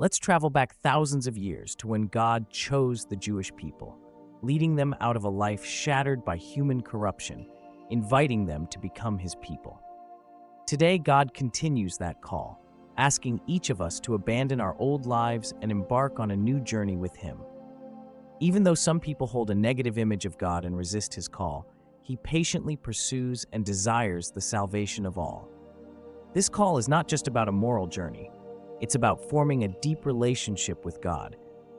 Let's travel back thousands of years to when God chose the Jewish people, leading them out of a life shattered by human corruption, inviting them to become his people. Today, God continues that call, asking each of us to abandon our old lives and embark on a new journey with him. Even though some people hold a negative image of God and resist his call, he patiently pursues and desires the salvation of all. This call is not just about a moral journey. It's about forming a deep relationship with God,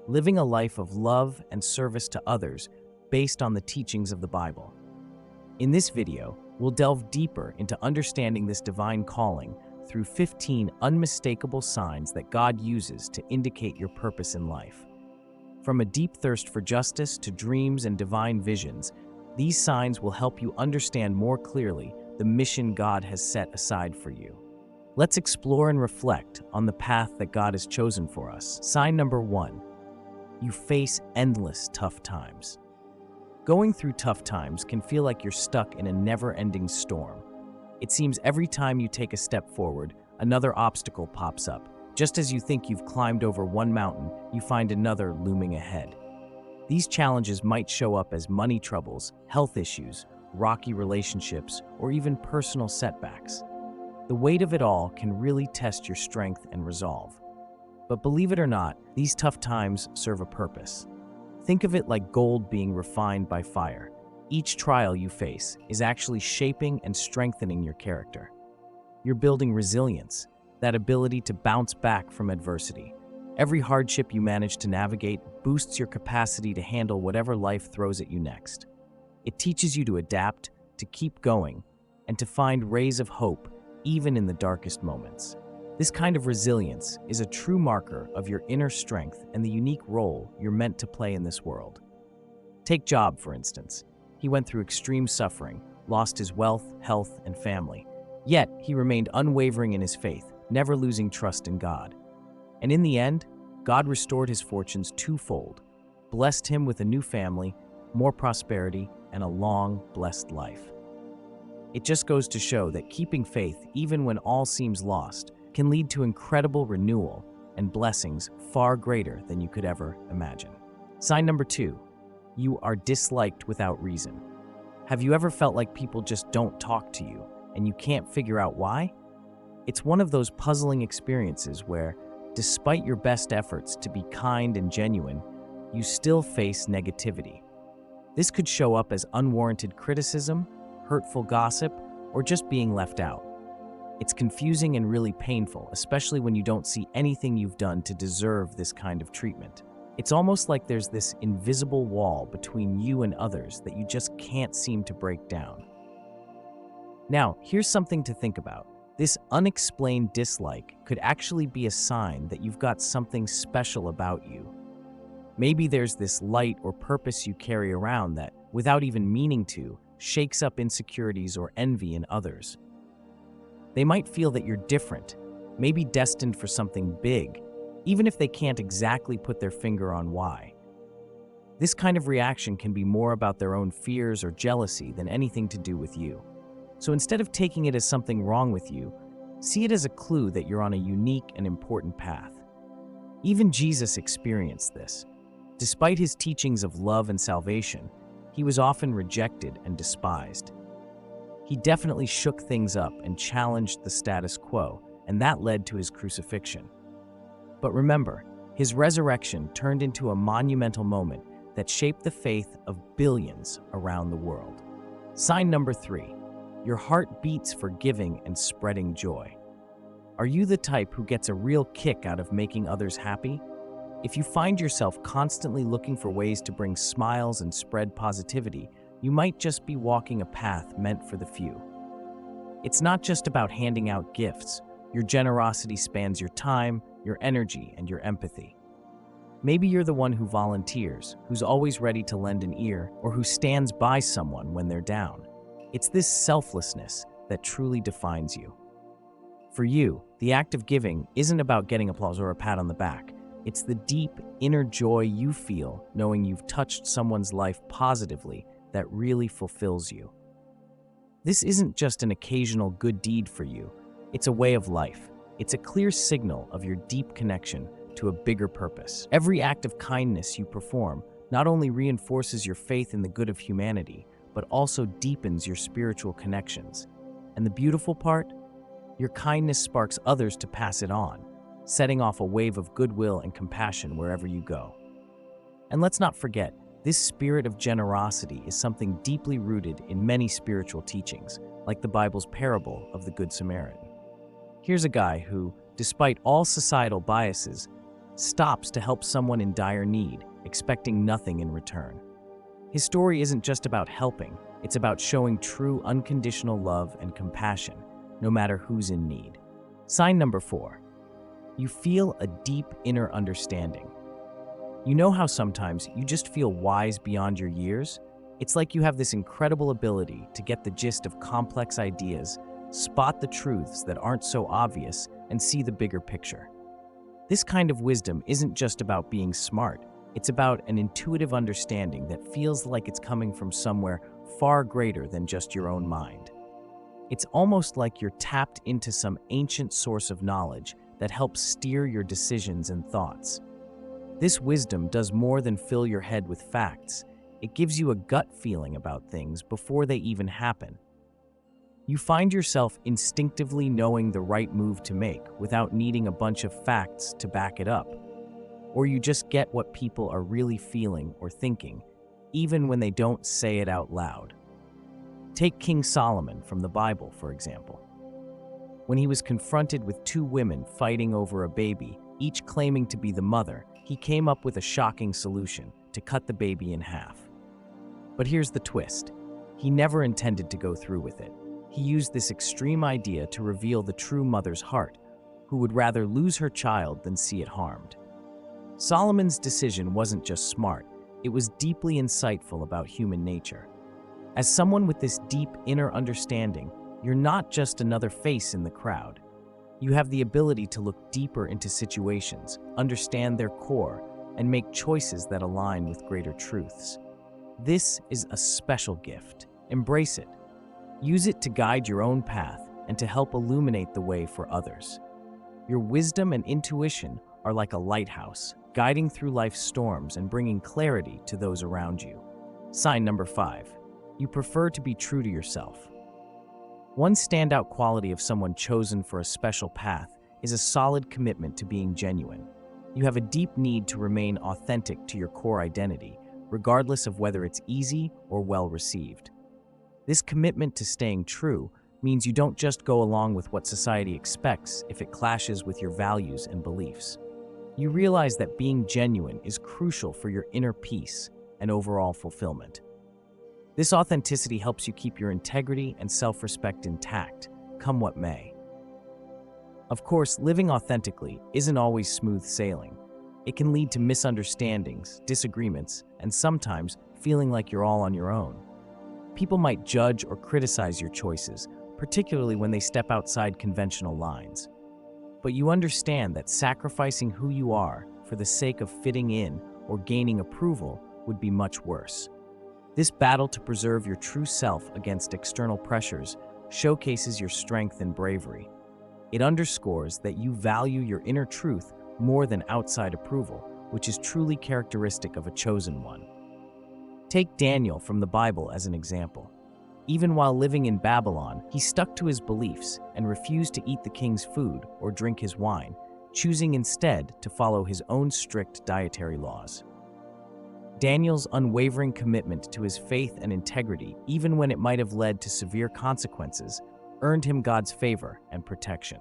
living a life of love and service to others based on the teachings of the Bible. In this video, we'll delve deeper into understanding this divine calling through 15 unmistakable signs that God uses to indicate your purpose in life. From a deep thirst for justice to dreams and divine visions, these signs will help you understand more clearly the mission God has set aside for you. Let's explore and reflect on the path that God has chosen for us. Sign number 1. You face endless tough times. Going through tough times can feel like you're stuck in a never-ending storm. It seems every time you take a step forward, another obstacle pops up. Just as you think you've climbed over one mountain, you find another looming ahead. These challenges might show up as money troubles, health issues, rocky relationships, or even personal setbacks. The weight of it all can really test your strength and resolve. But believe it or not, these tough times serve a purpose. Think of it like gold being refined by fire. Each trial you face is actually shaping and strengthening your character. You're building resilience, that ability to bounce back from adversity. Every hardship you manage to navigate boosts your capacity to handle whatever life throws at you next. It teaches you to adapt, to keep going, and to find rays of hope even in the darkest moments. This kind of resilience is a true marker of your inner strength and the unique role you're meant to play in this world. Take Job, for instance. He went through extreme suffering, lost his wealth, health, and family. Yet, he remained unwavering in his faith, never losing trust in God. And in the end, God restored his fortunes twofold, blessed him with a new family, more prosperity, and a long, blessed life. It just goes to show that keeping faith, even when all seems lost, can lead to incredible renewal and blessings far greater than you could ever imagine. Sign number 2, you are disliked without reason. Have you ever felt like people just don't talk to you and you can't figure out why? It's one of those puzzling experiences where, despite your best efforts to be kind and genuine, you still face negativity. This could show up as unwarranted criticism, hurtful gossip, or just being left out. It's confusing and really painful, especially when you don't see anything you've done to deserve this kind of treatment. It's almost like there's this invisible wall between you and others that you just can't seem to break down. Now, here's something to think about. This unexplained dislike could actually be a sign that you've got something special about you. Maybe there's this light or purpose you carry around that, without even meaning to, shakes up insecurities or envy in others. They might feel that you're different, maybe destined for something big, even if they can't exactly put their finger on why. This kind of reaction can be more about their own fears or jealousy than anything to do with you. So instead of taking it as something wrong with you, see it as a clue that you're on a unique and important path. Even Jesus experienced this. Despite his teachings of love and salvation, he was often rejected and despised. He definitely shook things up and challenged the status quo, and that led to his crucifixion. But remember, his resurrection turned into a monumental moment that shaped the faith of billions around the world. Sign number 3, your heart beats for giving and spreading joy. Are you the type who gets a real kick out of making others happy? If you find yourself constantly looking for ways to bring smiles and spread positivity, you might just be walking a path meant for the few. It's not just about handing out gifts. Your generosity spans your time, your energy, and your empathy. Maybe you're the one who volunteers, who's always ready to lend an ear, or who stands by someone when they're down. It's this selflessness that truly defines you. For you, the act of giving isn't about getting applause or a pat on the back. It's the deep inner joy you feel knowing you've touched someone's life positively that really fulfills you. This isn't just an occasional good deed for you. It's a way of life. It's a clear signal of your deep connection to a bigger purpose. Every act of kindness you perform not only reinforces your faith in the good of humanity, but also deepens your spiritual connections. And the beautiful part? Your kindness sparks others to pass it on, setting off a wave of goodwill and compassion wherever you go. And let's not forget, this spirit of generosity is something deeply rooted in many spiritual teachings, like the Bible's parable of the Good Samaritan. Here's a guy who, despite all societal biases, stops to help someone in dire need, expecting nothing in return. His story isn't just about helping, it's about showing true unconditional love and compassion, no matter who's in need. Sign number 4. You feel a deep inner understanding. You know how sometimes you just feel wise beyond your years? It's like you have this incredible ability to get the gist of complex ideas, spot the truths that aren't so obvious, and see the bigger picture. This kind of wisdom isn't just about being smart, it's about an intuitive understanding that feels like it's coming from somewhere far greater than just your own mind. It's almost like you're tapped into some ancient source of knowledge that helps steer your decisions and thoughts. This wisdom does more than fill your head with facts. It gives you a gut feeling about things before they even happen. You find yourself instinctively knowing the right move to make without needing a bunch of facts to back it up. Or you just get what people are really feeling or thinking, even when they don't say it out loud. Take King Solomon from the Bible, for example. When he was confronted with 2 women fighting over a baby, each claiming to be the mother, he came up with a shocking solution: to cut the baby in half. But here's the twist. He never intended to go through with it. He used this extreme idea to reveal the true mother's heart, who would rather lose her child than see it harmed. Solomon's decision wasn't just smart, it was deeply insightful about human nature. As someone with this deep inner understanding, you're not just another face in the crowd. You have the ability to look deeper into situations, understand their core, and make choices that align with greater truths. This is a special gift. Embrace it. Use it to guide your own path and to help illuminate the way for others. Your wisdom and intuition are like a lighthouse, guiding through life's storms and bringing clarity to those around you. Sign number 5. You prefer to be true to yourself. One standout quality of someone chosen for a special path is a solid commitment to being genuine. You have a deep need to remain authentic to your core identity, regardless of whether it's easy or well received. This commitment to staying true means you don't just go along with what society expects if it clashes with your values and beliefs. You realize that being genuine is crucial for your inner peace and overall fulfillment. This authenticity helps you keep your integrity and self-respect intact, come what may. Of course, living authentically isn't always smooth sailing. It can lead to misunderstandings, disagreements, and sometimes feeling like you're all on your own. People might judge or criticize your choices, particularly when they step outside conventional lines. But you understand that sacrificing who you are for the sake of fitting in or gaining approval would be much worse. This battle to preserve your true self against external pressures showcases your strength and bravery. It underscores that you value your inner truth more than outside approval, which is truly characteristic of a chosen one. Take Daniel from the Bible as an example. Even while living in Babylon, he stuck to his beliefs and refused to eat the king's food or drink his wine, choosing instead to follow his own strict dietary laws. Daniel's unwavering commitment to his faith and integrity, even when it might have led to severe consequences, earned him God's favor and protection.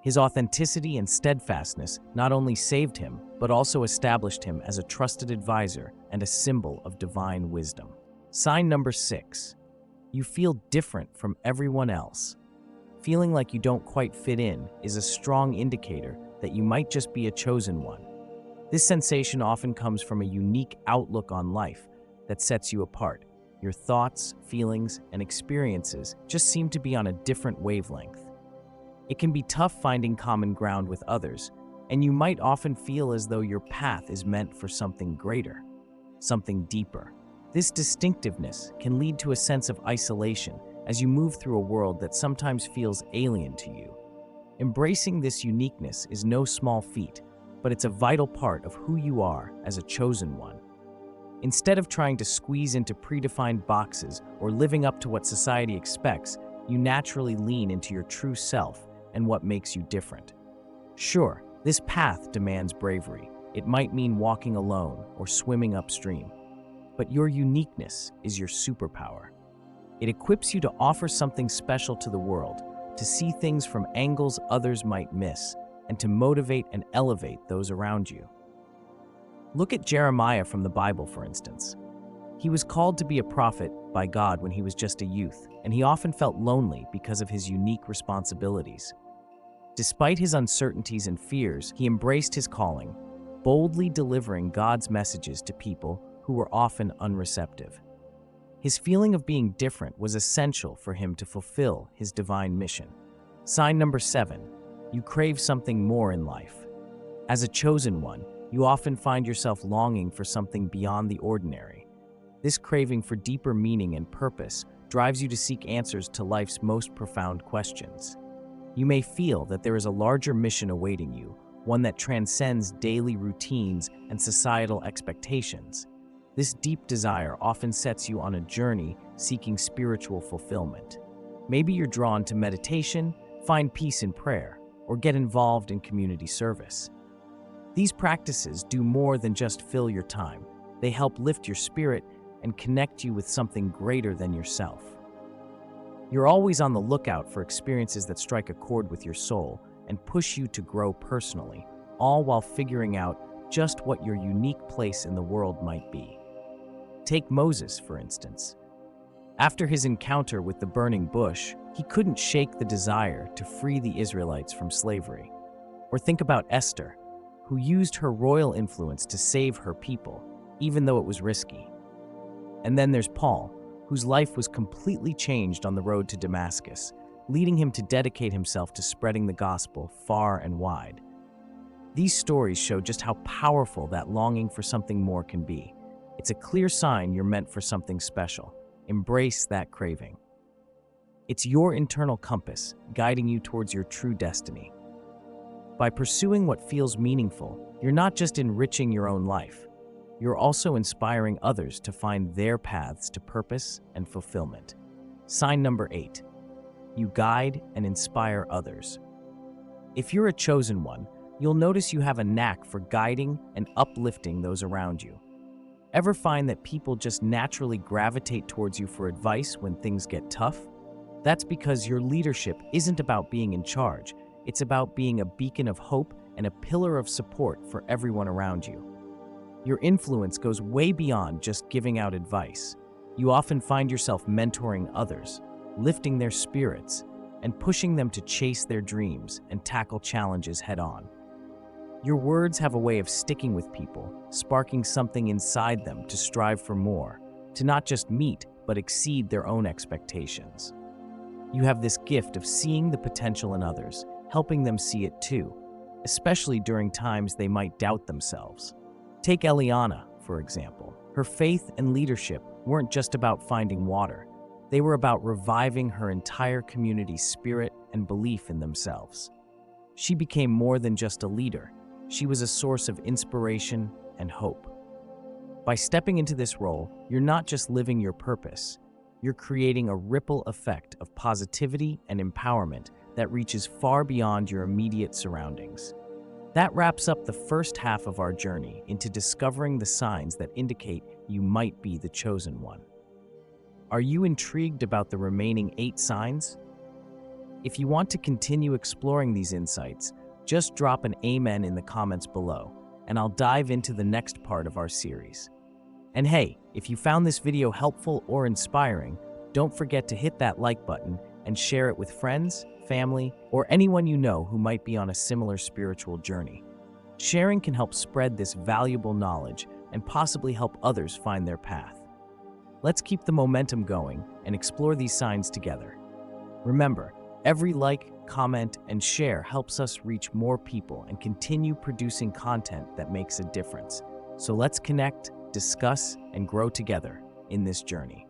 His authenticity and steadfastness not only saved him, but also established him as a trusted advisor and a symbol of divine wisdom. Sign number 6. You feel different from everyone else. Feeling like you don't quite fit in is a strong indicator that you might just be a chosen one. This sensation often comes from a unique outlook on life that sets you apart. Your thoughts, feelings, and experiences just seem to be on a different wavelength. It can be tough finding common ground with others, and you might often feel as though your path is meant for something greater, something deeper. This distinctiveness can lead to a sense of isolation as you move through a world that sometimes feels alien to you. Embracing this uniqueness is no small feat, but it's a vital part of who you are as a chosen one. Instead of trying to squeeze into predefined boxes or living up to what society expects, you naturally lean into your true self and what makes you different. Sure, this path demands bravery. It might mean walking alone or swimming upstream. But your uniqueness is your superpower. It equips you to offer something special to the world, to see things from angles others might miss, and to motivate and elevate those around you. Look at Jeremiah from the Bible, for instance. He was called to be a prophet by God when he was just a youth, and he often felt lonely because of his unique responsibilities. Despite his uncertainties and fears, he embraced his calling, boldly delivering God's messages to people who were often unreceptive. His feeling of being different was essential for him to fulfill his divine mission. Sign number 7, you crave something more in life. As a chosen one, you often find yourself longing for something beyond the ordinary. This craving for deeper meaning and purpose drives you to seek answers to life's most profound questions. You may feel that there is a larger mission awaiting you, one that transcends daily routines and societal expectations. This deep desire often sets you on a journey seeking spiritual fulfillment. Maybe you're drawn to meditation, find peace in prayer, or get involved in community service. These practices do more than just fill your time. They help lift your spirit and connect you with something greater than yourself. You're always on the lookout for experiences that strike a chord with your soul and push you to grow personally, all while figuring out just what your unique place in the world might be. Take Moses, for instance. After his encounter with the burning bush, he couldn't shake the desire to free the Israelites from slavery. Or think about Esther, who used her royal influence to save her people, even though it was risky. And then there's Paul, whose life was completely changed on the road to Damascus, leading him to dedicate himself to spreading the gospel far and wide. These stories show just how powerful that longing for something more can be. It's a clear sign you're meant for something special. Embrace that craving. It's your internal compass guiding you towards your true destiny. By pursuing what feels meaningful, you're not just enriching your own life, you're also inspiring others to find their paths to purpose and fulfillment. Sign number 8, you guide and inspire others. If you're a chosen one, you'll notice you have a knack for guiding and uplifting those around you. Ever find that people just naturally gravitate towards you for advice when things get tough? That's because your leadership isn't about being in charge. It's about being a beacon of hope and a pillar of support for everyone around you. Your influence goes way beyond just giving out advice. You often find yourself mentoring others, lifting their spirits, and pushing them to chase their dreams and tackle challenges head-on. Your words have a way of sticking with people, sparking something inside them to strive for more, to not just meet, but exceed their own expectations. You have this gift of seeing the potential in others, helping them see it too, especially during times they might doubt themselves. Take Eliana, for example. Her faith and leadership weren't just about finding water. They were about reviving her entire community's spirit and belief in themselves. She became more than just a leader. She was a source of inspiration and hope. By stepping into this role, you're not just living your purpose, you're creating a ripple effect of positivity and empowerment that reaches far beyond your immediate surroundings. That wraps up the first half of our journey into discovering the signs that indicate you might be the chosen one. Are you intrigued about the remaining 8 signs? If you want to continue exploring these insights, just drop an amen in the comments below, and I'll dive into the next part of our series. And hey, if you found this video helpful or inspiring, don't forget to hit that like button and share it with friends, family, or anyone you know who might be on a similar spiritual journey. Sharing can help spread this valuable knowledge and possibly help others find their path. Let's keep the momentum going and explore these signs together. Remember, every like, comment, and share helps us reach more people and continue producing content that makes a difference. So let's connect, discuss, and grow together in this journey.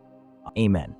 Amen.